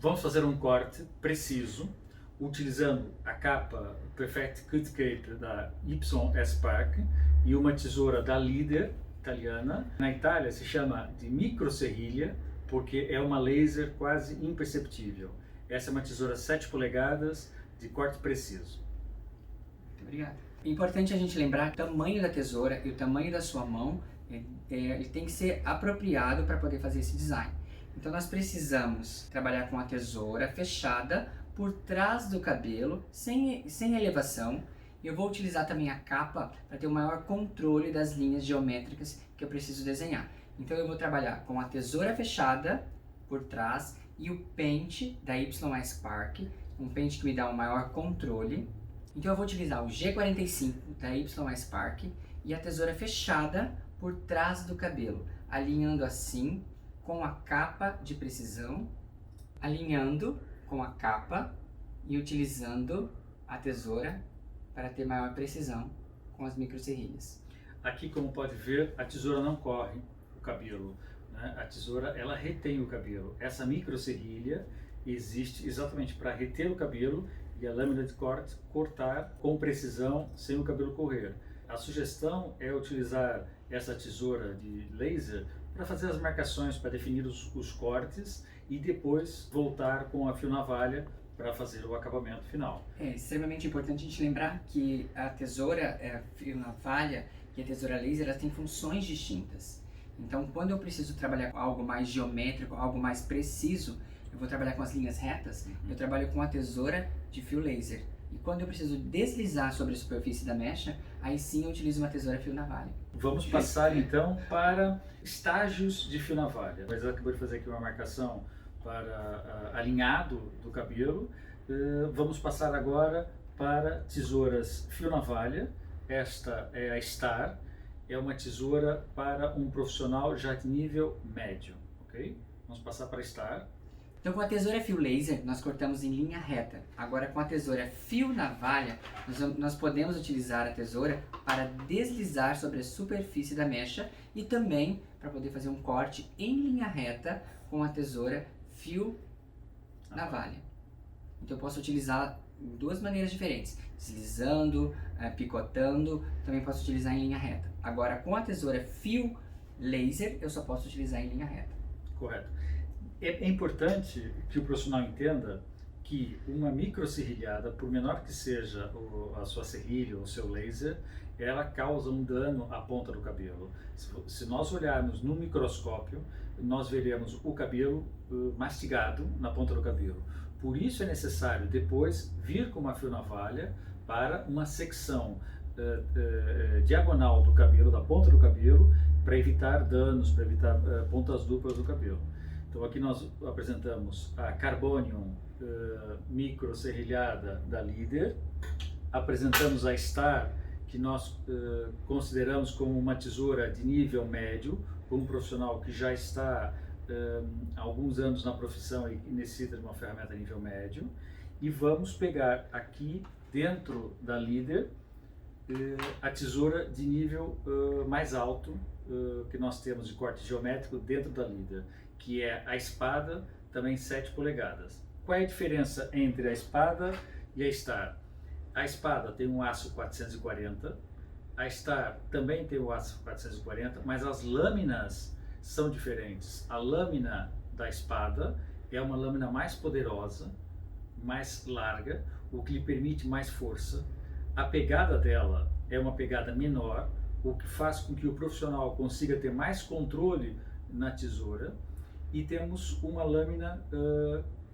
Vamos fazer um corte preciso, utilizando a capa Perfect Cut Cape da YS-Park e uma tesoura da Leader, italiana. Na Itália se chama de microserrilha, porque é uma laser quase imperceptível. Essa é uma tesoura 7 polegadas de corte preciso. Muito obrigado. É importante a gente lembrar o tamanho da tesoura e o tamanho da sua mão, ele tem que ser apropriado para poder fazer esse design. Então nós precisamos trabalhar com a tesoura fechada por trás do cabelo, sem elevação. Eu vou utilizar também a capa para ter o maior controle das linhas geométricas que eu preciso desenhar. Então eu vou trabalhar com a tesoura fechada por trás e o pente da YS-Park, um pente que me dá um maior controle. Então eu vou utilizar o G45 da YS-Park e a tesoura fechada por trás do cabelo, alinhando assim com a capa de precisão, alinhando com a capa e utilizando a tesoura para ter maior precisão com as microserrilhas. Aqui, como pode ver, a tesoura não corre o cabelo, né? A tesoura, ela retém o cabelo. Essa microserrilha existe exatamente para reter o cabelo e a lâmina de corte cortar com precisão sem o cabelo correr. A sugestão é utilizar essa tesoura de laser para fazer as marcações, para definir os cortes e depois voltar com a fio navalha para fazer o acabamento final. É extremamente importante a gente lembrar que a tesoura fio navalha e a tesoura laser, elas têm funções distintas. Então, quando eu preciso trabalhar com algo mais geométrico, algo mais preciso, eu vou trabalhar com as linhas retas, eu trabalho com a tesoura de fio laser. E quando eu preciso deslizar sobre a superfície da mecha, aí sim eu utilizo uma tesoura fio navalha. Vamos passar então para estágios de fio navalha. Mas ela acabou de fazer aqui uma marcação para alinhado do cabelo. Vamos passar agora para tesouras fio navalha. Esta é a Star, é uma tesoura para um profissional já de nível médio, ok? Vamos passar para a Star. Então, com a tesoura fio laser, nós cortamos em linha reta. Agora, com a tesoura fio navalha, nós podemos utilizar a tesoura para deslizar sobre a superfície da mecha e também para poder fazer um corte em linha reta com a tesoura fio navalha. Então, eu posso utilizar de duas maneiras diferentes, deslizando, picotando, também posso utilizar em linha reta. Agora, com a tesoura fio laser, eu só posso utilizar em linha reta. Correto. É importante que o profissional entenda que uma microserrilhada, por menor que seja a sua serrilha ou o seu laser, ela causa um dano à ponta do cabelo. Se nós olharmos no microscópio, nós veremos o cabelo mastigado na ponta do cabelo. Por isso é necessário depois vir com uma fio navalha para uma secção diagonal do cabelo, da ponta do cabelo, para evitar danos, para evitar pontas duplas do cabelo. Então aqui nós apresentamos a Carbonium micro serrilhada da Leader, apresentamos a Star, que nós consideramos como uma tesoura de nível médio, para um profissional que já está há alguns anos na profissão e necessita de uma ferramenta de nível médio, e vamos pegar aqui dentro da Leader a tesoura de nível mais alto que nós temos de corte geométrico dentro da Leader, que é a espada, também 7 polegadas. Qual é a diferença entre a espada e a Star? A espada tem um aço 440, a Star também tem o aço 440, mas as lâminas são diferentes. A lâmina da espada é uma lâmina mais poderosa, mais larga, o que lhe permite mais força. A pegada dela é uma pegada menor, o que faz com que o profissional consiga ter mais controle na tesoura. E temos uma lâmina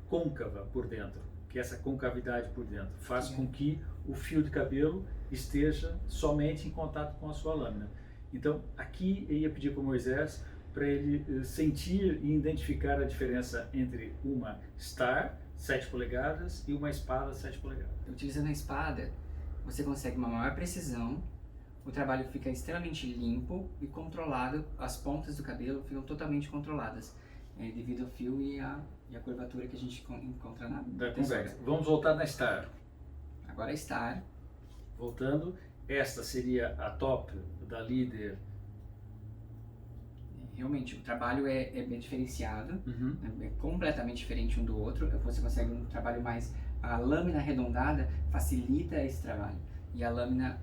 côncava por dentro, que essa concavidade por dentro faz com que o fio de cabelo esteja somente em contato com a sua lâmina. Então aqui eu ia pedir para o Moisés para ele sentir e identificar a diferença entre uma Star 7 polegadas e uma espada 7 polegadas. Utilizando a espada, você consegue uma maior precisão, o trabalho fica extremamente limpo e controlado, as pontas do cabelo ficam totalmente controladas. Devido ao fio e a curvatura que a gente encontra na tesoura. Vamos voltar na Star. Agora a Star. Voltando, esta seria a top da Leader realmente o trabalho é bem diferenciado, Uhum. é completamente diferente um do outro. Você consegue um trabalho mais... A lâmina arredondada facilita esse trabalho. E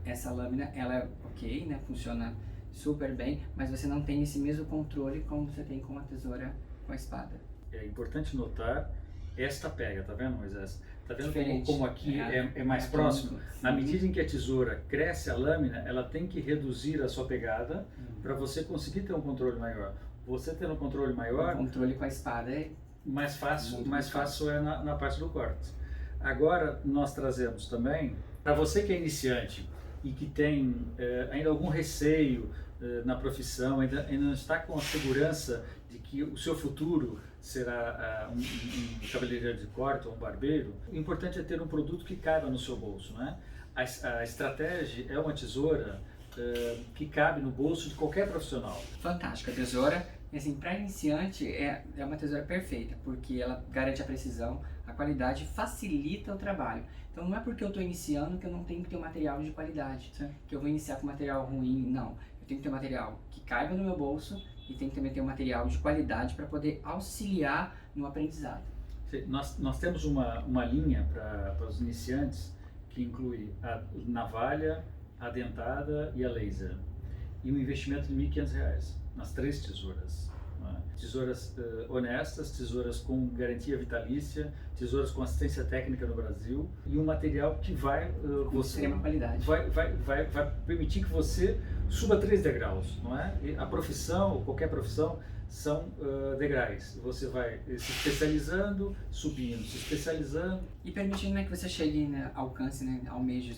essa lâmina, ela é ok, né? Funciona super bem, mas você não tem esse mesmo controle como você tem com a tesoura, com a espada. É importante notar esta pega, tá vendo, Moisés? Tá vendo Diferente. como aqui é mais é próximo? sim. Na medida em que a tesoura cresce a lâmina, ela tem que reduzir a sua pegada para você conseguir ter um controle maior. Você tendo um controle maior, O controle com a espada é mais fácil, muito mais mais fácil é na parte do corte. Agora nós trazemos também, para você que é iniciante e que tem ainda algum receio na profissão, ainda não está com a segurança de que o seu futuro será um cabeleireiro de corte ou um barbeiro, o importante é ter um produto que caiba no seu bolso, né? A estratégia é uma tesoura que cabe no bolso de qualquer profissional. fantástica. A tesoura, assim, para iniciante é uma tesoura perfeita, porque ela garante a precisão, a qualidade, facilita o trabalho. Então não é porque eu estou iniciando que eu não tenho que ter um material de qualidade, Sim. que eu vou iniciar com material ruim, não. Eu tenho que ter um material que caiba no meu bolso e tenho que também ter um material de qualidade para poder auxiliar no aprendizado. Nós temos uma linha para os iniciantes que inclui a navalha, a dentada e a laser. E um investimento de R$ 1.500 nas 3 tesouras. Né? Tesouras honestas, tesouras com garantia vitalícia, tesouras com assistência técnica no Brasil e um material que vai Com extrema qualidade. vai permitir que você suba 3 degraus, não é? E a profissão, qualquer profissão, são degraus. Você vai se especializando, subindo, se especializando. E permitindo, né, que você chegue, né, alcance, né, almeje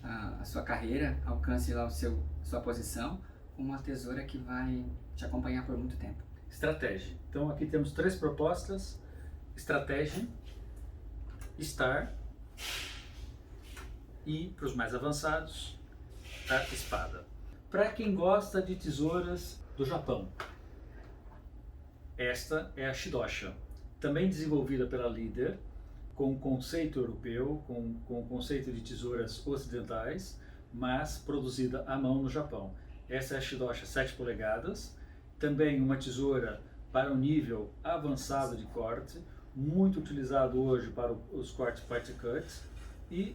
a sua carreira, alcance lá sua posição, com uma tesoura que vai te acompanhar por muito tempo. Estratégia. Então aqui temos 3 propostas: estratégia, Star e, para os mais avançados, a espada. Para quem gosta de tesouras do Japão, esta é a Shidosha, também desenvolvida pela Líder, com um conceito europeu, com o conceito de tesouras ocidentais, mas produzida à mão no Japão. Essa é a Shidosha 7 polegadas, também uma tesoura para um nível avançado de corte, muito utilizado hoje para os cortes party cuts, e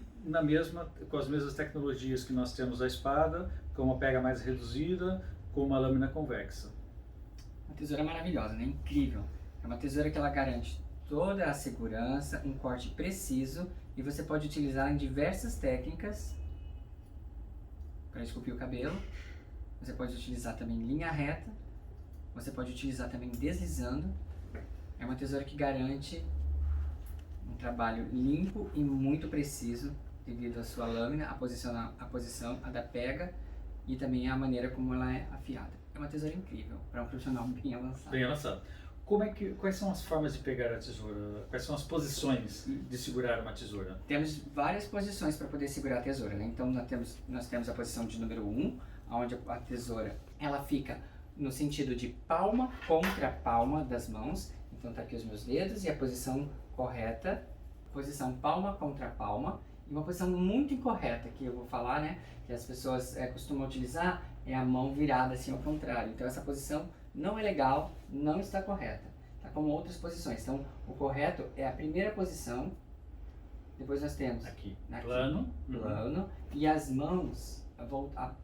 com as mesmas tecnologias que nós temos a espada, com uma pega mais reduzida, com uma lâmina convexa. Uma tesoura maravilhosa, né? Incrível. É uma tesoura que ela garante toda a segurança, um corte preciso, e você pode utilizar em diversas técnicas para esculpir o cabelo. Você pode utilizar também em linha reta, você pode utilizar também deslizando. É uma tesoura que garante um trabalho limpo e muito preciso devido à sua lâmina, a posição, a da pega e também a maneira como ela é afiada. É uma tesoura incrível para um profissional bem avançado. Bem avançado. Quais são as formas de pegar a tesoura? Quais são as posições de segurar uma tesoura? Temos várias posições para poder segurar a tesoura, né? Então nós temos a posição de número 1, onde a tesoura ela fica no sentido de palma contra palma das mãos. Então tá aqui os meus dedos e a posição correta, posição palma contra palma, e uma posição muito incorreta que eu vou falar, né, que as pessoas costumam utilizar, é a mão virada assim ao contrário. Então essa posição não é legal, não está correta, tá como outras posições. Então o correto é a primeira posição, depois nós temos aqui plano, e as mãos,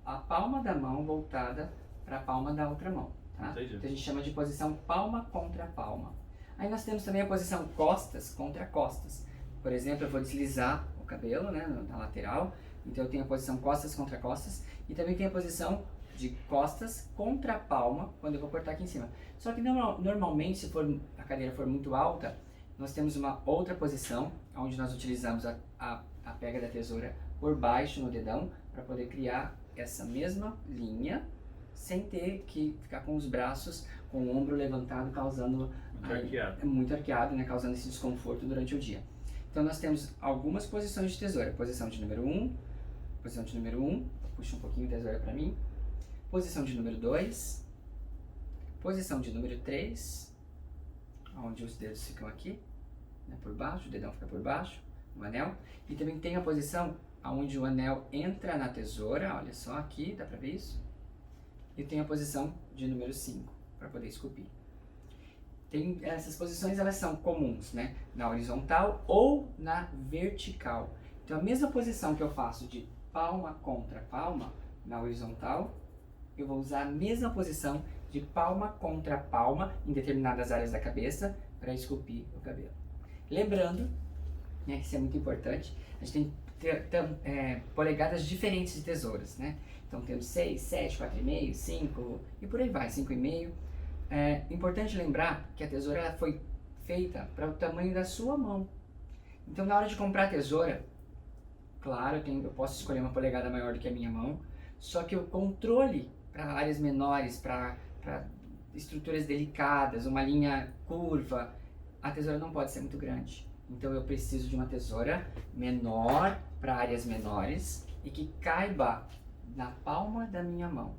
a palma da mão voltada para a palma da outra mão, tá? Então a gente chama de posição palma contra palma. Aí nós temos também a posição costas contra costas. Por exemplo, eu vou deslizar o cabelo, né, na lateral, então eu tenho a posição costas contra costas, e também tem a posição de costas contra a palma, quando eu vou cortar aqui em cima. Só que normalmente, se a cadeira for muito alta, nós temos uma outra posição, onde nós utilizamos a pega da tesoura por baixo no dedão, para poder criar essa mesma linha, sem ter que ficar com os braços, com o ombro levantado, causando muito arqueado, né, causando esse desconforto durante o dia. Então nós temos algumas posições de tesoura. Posição de número 1, puxa um pouquinho a tesoura para mim. Posição de número 2, posição de número 3, onde os dedos ficam aqui, né, por baixo, o dedão fica por baixo, no anel. E também tem a posição onde o anel entra na tesoura, olha só aqui, dá para ver isso? E tem a posição de número 5. para poder esculpir. Essas posições elas são comuns, né? Na horizontal ou na vertical. Então a mesma posição que eu faço de palma contra palma na horizontal, eu vou usar a mesma posição de palma contra palma em determinadas áreas da cabeça para esculpir o cabelo. Lembrando, né, isso é muito importante, a gente tem que ter polegadas diferentes de tesouras, né? Então temos 6, 7, 4,5, 5 e por aí vai, 5,5. É importante lembrar que a tesoura ela foi feita para o tamanho da sua mão. Então na hora de comprar a tesoura, claro, eu posso escolher uma polegada maior do que a minha mão, só que o controle para áreas menores, para estruturas delicadas, uma linha curva, a tesoura não pode ser muito grande. Então eu preciso de uma tesoura menor para áreas menores e que caiba na palma da minha mão.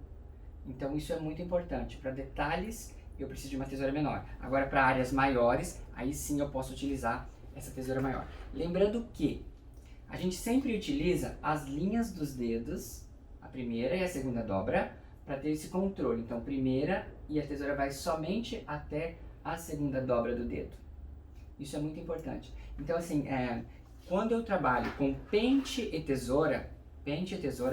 Então isso é muito importante. Para detalhes eu preciso de uma tesoura menor. Agora para áreas maiores, aí sim eu posso utilizar essa tesoura maior. Lembrando que a gente sempre utiliza as linhas dos dedos, a primeira e a segunda dobra, para ter esse controle. Então primeira e a tesoura vai somente até a segunda dobra do dedo. Isso é muito importante. Então assim, quando eu trabalho com pente e tesoura,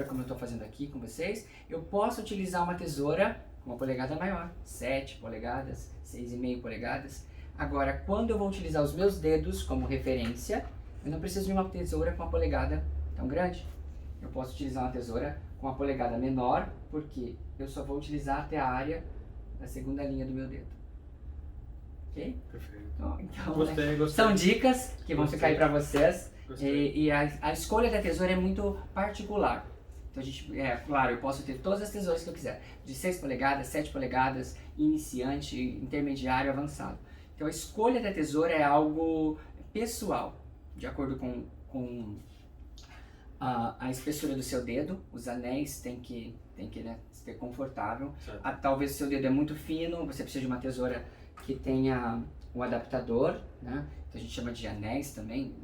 como eu estou fazendo aqui com vocês, eu posso utilizar uma tesoura com uma polegada maior, 7 polegadas, 6,5 polegadas. Agora, quando eu vou utilizar os meus dedos como referência, eu não preciso de uma tesoura com uma polegada tão grande. Eu posso utilizar uma tesoura com uma polegada menor, porque eu só vou utilizar até a área da segunda linha do meu dedo. Ok? Perfeito. Então, Gostei. são dicas que vão ficar aí para vocês. E a escolha da tesoura é muito particular. Então a gente, claro, eu posso ter todas as tesouras que eu quiser, de 6 polegadas, 7 polegadas, iniciante, intermediário, avançado. Então a escolha da tesoura é algo pessoal, de acordo com a espessura do seu dedo. Os anéis tem que ser confortável. Talvez o seu dedo é muito fino, você precisa de uma tesoura que tenha um adaptador, né? Então a gente chama de anéis também.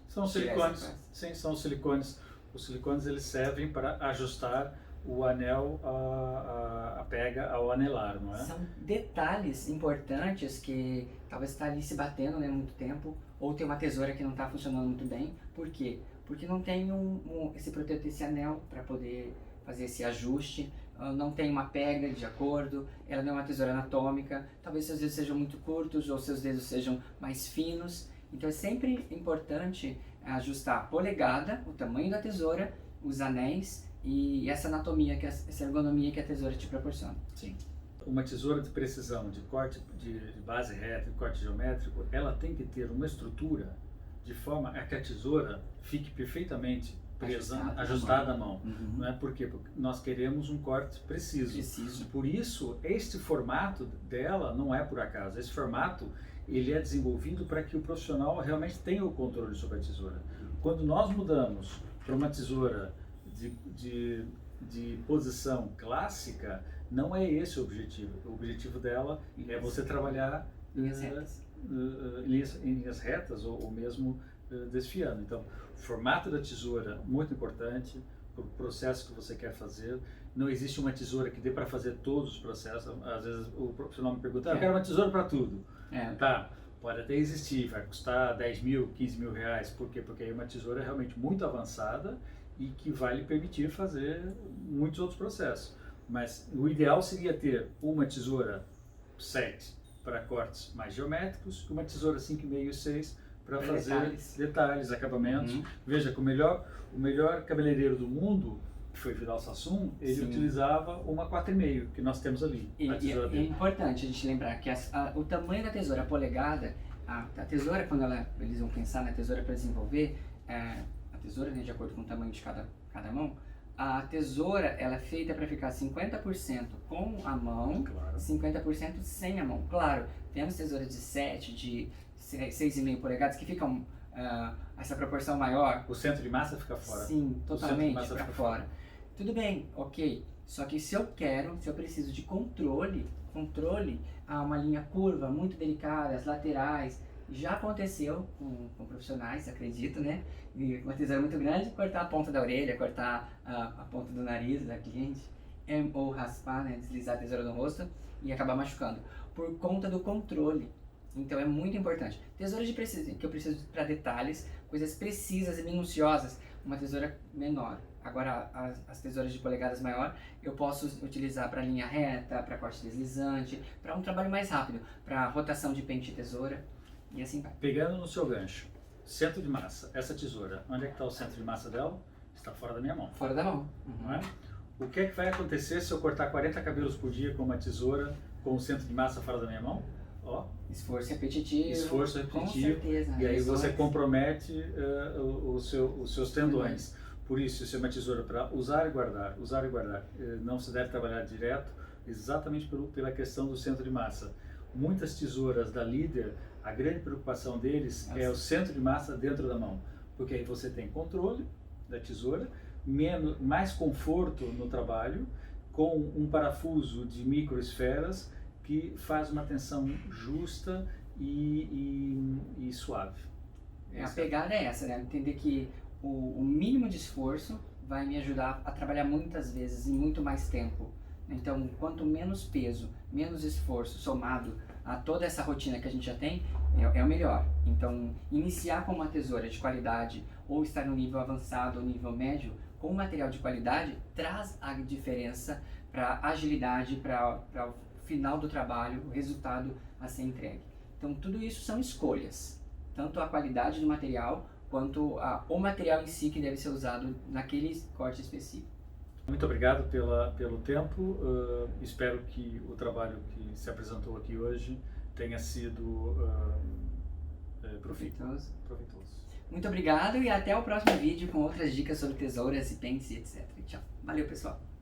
São silicones, sim, são silicones. Os silicones eles servem para ajustar o anel, a pega ao anelar, não é? São detalhes importantes que talvez está ali se batendo, né, muito tempo, ou tem uma tesoura que não está funcionando muito bem. Por quê? Porque não tem esse protetor, esse anel para poder fazer esse ajuste, não tem uma pega de acordo, ela não é uma tesoura anatômica, talvez seus dedos sejam muito curtos ou seus dedos sejam mais finos. Então é sempre importante ajustar a polegada, o tamanho da tesoura, os anéis e essa anatomia, essa ergonomia que a tesoura te proporciona. Sim. Uma tesoura de precisão, de corte de base reta, de corte geométrico, ela tem que ter uma estrutura de forma a que a tesoura fique perfeitamente ajustada à mão. Uhum. Não é? Por quê? Porque nós queremos um corte preciso. Por isso, este formato dela não é por acaso. Esse formato ele é desenvolvido para que o profissional realmente tenha o controle sobre a tesoura. Quando nós mudamos para uma tesoura de posição clássica, não é esse o objetivo. O objetivo dela é você trabalhar em linhas retas ou mesmo desfiando. Então, o formato da tesoura muito importante para o processo que você quer fazer. Não existe uma tesoura que dê para fazer todos os processos. Às vezes o profissional me pergunta, eu quero uma tesoura para tudo. Tá, pode até existir, vai custar 10 mil, 15 mil reais. Por quê? Porque é uma tesoura realmente muito avançada e que vai lhe permitir fazer muitos outros processos. Mas o ideal seria ter uma tesoura 7 para cortes mais geométricos, uma tesoura 5,5 e 6 para fazer detalhes, acabamentos. Uhum. Veja que o melhor cabeleireiro do mundo, que foi Vidal Sassoon, ele utilizava uma 4,5 que nós temos ali. E é importante a gente lembrar que o tamanho da tesoura, a polegada, a tesoura, quando eles vão pensar na tesoura para desenvolver, a tesoura, né, de acordo com o tamanho de cada mão, a tesoura ela é feita para ficar 50% com a mão, 50% sem a mão. Claro, temos tesouras de 7, de 6,5 polegadas que ficam essa proporção maior. O centro de massa fica fora. Sim, totalmente para fora. Tudo bem, ok. Só que se eu preciso de controle a uma linha curva muito delicada, as laterais, já aconteceu com profissionais, acredito, né? E uma tesoura muito grande, cortar a ponta da orelha, cortar a ponta do nariz da cliente, ou raspar, né? Deslizar a tesoura no rosto, e acabar machucando, por conta do controle. Então é muito importante. Tesoura de precisão, que eu preciso para detalhes, coisas precisas e minuciosas, uma tesoura menor. Agora, as tesouras de polegadas maior, eu posso utilizar para linha reta, para corte deslizante, para um trabalho mais rápido, para rotação de pente e tesoura, e assim vai. Pegando no seu gancho, centro de massa, essa tesoura, onde é que está o centro de massa dela? Está fora da minha mão. Fora da mão. Não é? O que é que vai acontecer se eu cortar 40 cabelos por dia com uma tesoura com o centro de massa fora da minha mão? Ó, esforço repetitivo. Esforço repetitivo. Com certeza. E aí você compromete os seus tendões. Por isso, isso é uma tesoura para usar e guardar, usar e guardar. Não se deve trabalhar direto, exatamente pela questão do centro de massa. Muitas tesouras da Líder, a grande preocupação deles é o centro de massa dentro da mão. Porque aí você tem controle da tesoura, mais conforto no trabalho, com um parafuso de microesferas que faz uma tensão justa e suave. A pegada é essa, né? Entender que o mínimo de esforço vai me ajudar a trabalhar muitas vezes e muito mais tempo. Então, quanto menos peso, menos esforço somado a toda essa rotina que a gente já tem, é o melhor. Então, iniciar com uma tesoura de qualidade ou estar no nível avançado ou nível médio com material de qualidade traz a diferença para agilidade, para o final do trabalho, o resultado a ser entregue. Então, tudo isso são escolhas, tanto a qualidade do material quanto o material em si que deve ser usado naquele corte específico. Muito obrigado pelo tempo. Espero que o trabalho que se apresentou aqui hoje tenha sido Proveitoso. proveitoso. Muito obrigado e até o próximo vídeo com outras dicas sobre tesouras e pentes e etc. Tchau. Valeu, pessoal.